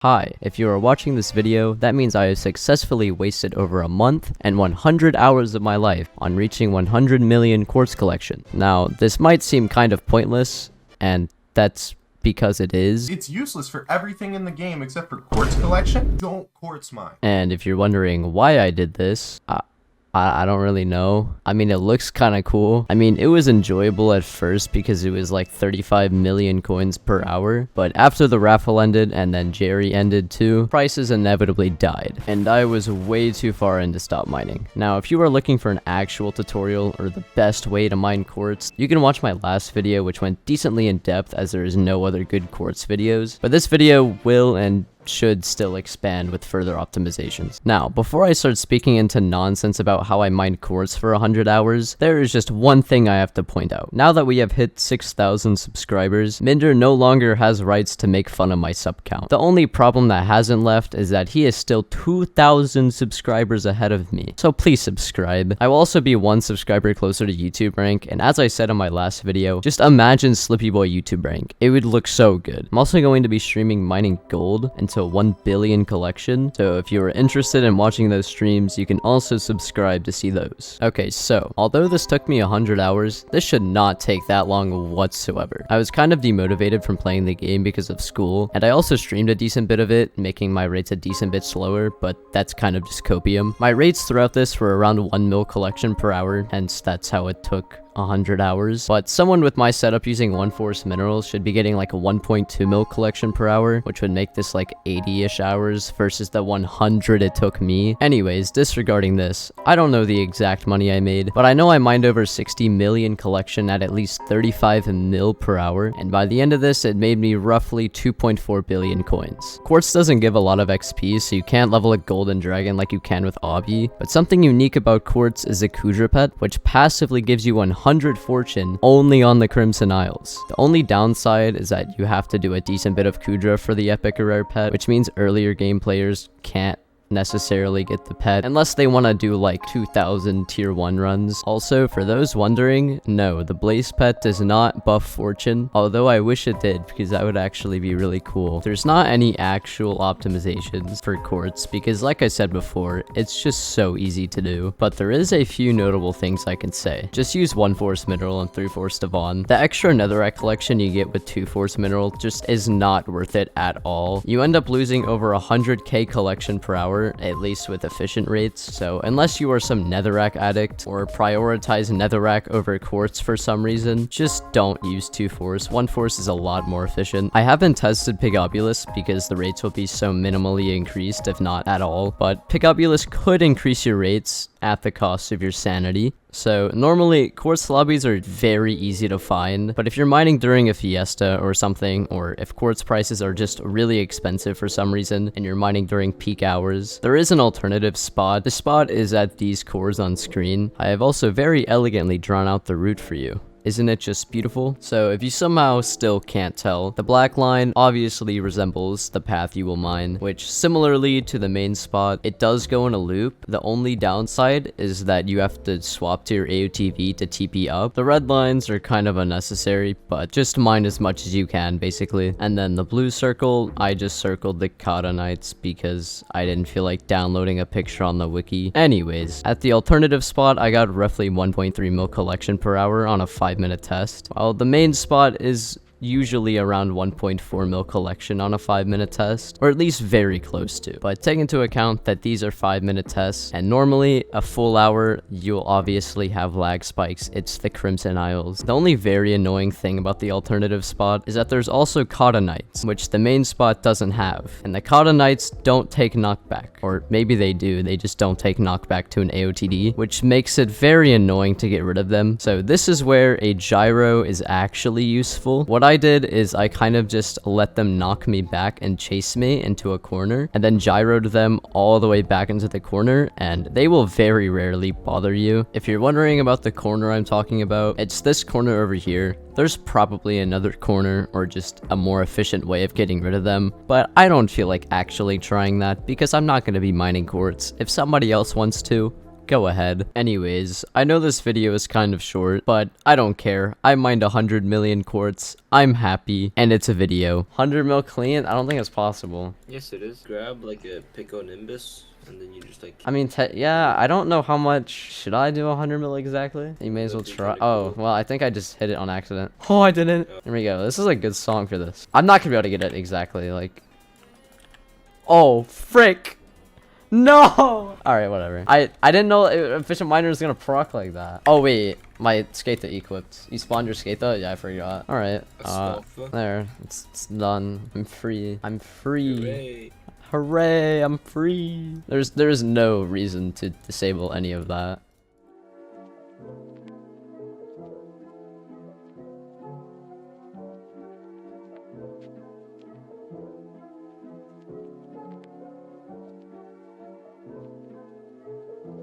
Hi, if you are watching this video, that means I have successfully wasted over a month and 100 hours of my life on reaching 100 million quartz collection. Now, this might seem kind of pointless, and that's because it is. It's useless for everything in the game except for quartz collection. Don't quartz mine. And if you're wondering why I did this, I don't really know. I mean, it looks kind of cool. I mean, it was enjoyable at first because it was like 35 million coins per hour. But after the raffle ended and then Jerry ended too, prices inevitably died. And I was way too far in to stop mining. Now, if you are looking for an actual tutorial or the best way to mine quartz, you can watch my last video, which went decently in depth as there is no other good quartz videos. But this video will and should still expand with further optimizations. Now, before I start speaking into nonsense about how I mined quartz for 100 hours, there is just one thing I have to point out. Now that we have hit 6,000 subscribers, Minder no longer has rights to make fun of my sub count. The only problem that hasn't left is that he is still 2,000 subscribers ahead of me, so please subscribe. I will also be 1 subscriber closer to YouTube rank, and as I said in my last video, just imagine Slipyboi YouTube rank. It would look so good. I'm also going to be streaming mining gold until 1 billion collection, so if you are interested in watching those streams, you can also subscribe to see those. Okay, so although this took me 100 hours, this should not take that long whatsoever. I was kind of demotivated from playing the game because of school, and I also streamed a decent bit of it, making my rates a decent bit slower, but that's kind of just copium. My rates throughout this were around 1 mil collection per hour, hence that's how it took 100 hours, but someone with my setup using 1-force minerals should be getting like a 1.2 mil collection per hour, which would make this like 80-ish hours versus the 100 it took me. Anyways, disregarding this, I don't know the exact money I made, but I know I mined over 60 million collection at least 35 mil per hour, and by the end of this, it made me roughly 2.4 billion coins. Quartz doesn't give a lot of XP, so you can't level a golden dragon like you can with obby, but something unique about quartz is the kuudra pet, which passively gives you 100 fortune only on the Crimson Isles. The only downside is that you have to do a decent bit of kuudra for the epic or rare pet, which means earlier game players can't necessarily get the pet unless they want to do like 2,000 tier 1 runs. Also, for those wondering, no, the blaze pet does not buff fortune, although I wish it did because that would actually be really cool. There's not any actual optimizations for quartz because like I said before, it's just so easy to do, but there is a few notable things I can say. Just use 1-force mineral and 3-force divan. The extra netherrack collection you get with 2-force mineral just is not worth it at all. You end up losing over 100k collection per hour, at least with efficient rates, so unless you are some netherrack addict or prioritize netherrack over quartz for some reason, just don't use 2-force. 1-force is a lot more efficient. I haven't tested Pigobulus because the rates will be so minimally increased, if not at all, but Pigobulus could increase your rates at the cost of your sanity. So normally quartz lobbies are very easy to find, but if you're mining during a fiesta or something, or if quartz prices are just really expensive for some reason and you're mining during peak hours, there is an alternative spot. The spot is at these cores on screen. I have also very elegantly drawn out the route for you. Isn't it just beautiful? So if you somehow still can't tell, the black line obviously resembles the path you will mine, which similarly to the main spot, it does go in a loop. The only downside is that you have to swap to your aotd to TP up. The red lines are kind of unnecessary, but just mine as much as you can basically. And then the blue circle, I just circled the Kata Knights because I didn't feel like downloading a picture on the wiki. Anyways, at the alternative spot, I got roughly 1.3 mil collection per hour on a 5-minute test, while the main spot is usually around 1.4 mil collection on a 5-minute test, or at least very close to. But take into account that these are 5-minute tests, and normally a full hour, you'll obviously have lag spikes. It's the Crimson Isles. The only very annoying thing about the alternative spot is that there's also Kata Knights, which the main spot doesn't have, and the Kata Knights don't take knockback, or maybe they do, they just don't take knockback to an aotd, which makes it very annoying to get rid of them. So this is where a gyro is actually useful. What I did is I kind of just let them knock me back and chase me into a corner, and then gyroed them all the way back into the corner, and they will very rarely bother you. If you're wondering about the corner I'm talking about, it's this corner over here. There's probably another corner or just a more efficient way of getting rid of them, but I don't feel like actually trying that because I'm not going to be mining quartz. If somebody else wants to, Go ahead. Anyways, I know this video is kind of short, but I don't care. I mined 100 million quartz. I'm happy, and it's a video. 100 mil clean? I don't think it's possible. Yes, it is. Grab like a Pico Nimbus, and then you just like. I mean, yeah, I don't know how much. Should I do 100 mil exactly? You may as well try. Oh, well, I think I just hit it on accident. Oh, I didn't. Here we go. This is a good song for this. I'm not gonna be able to get it exactly, like. Oh, frick. No! Alright, whatever. I didn't know efficient miner was gonna proc like that. Oh, wait. My scatha equipped. You spawned your scatha? Yeah, I forgot. Alright. There. It's done. I'm free. I'm free. Hooray. Hooray, I'm free. There's no reason to disable any of that.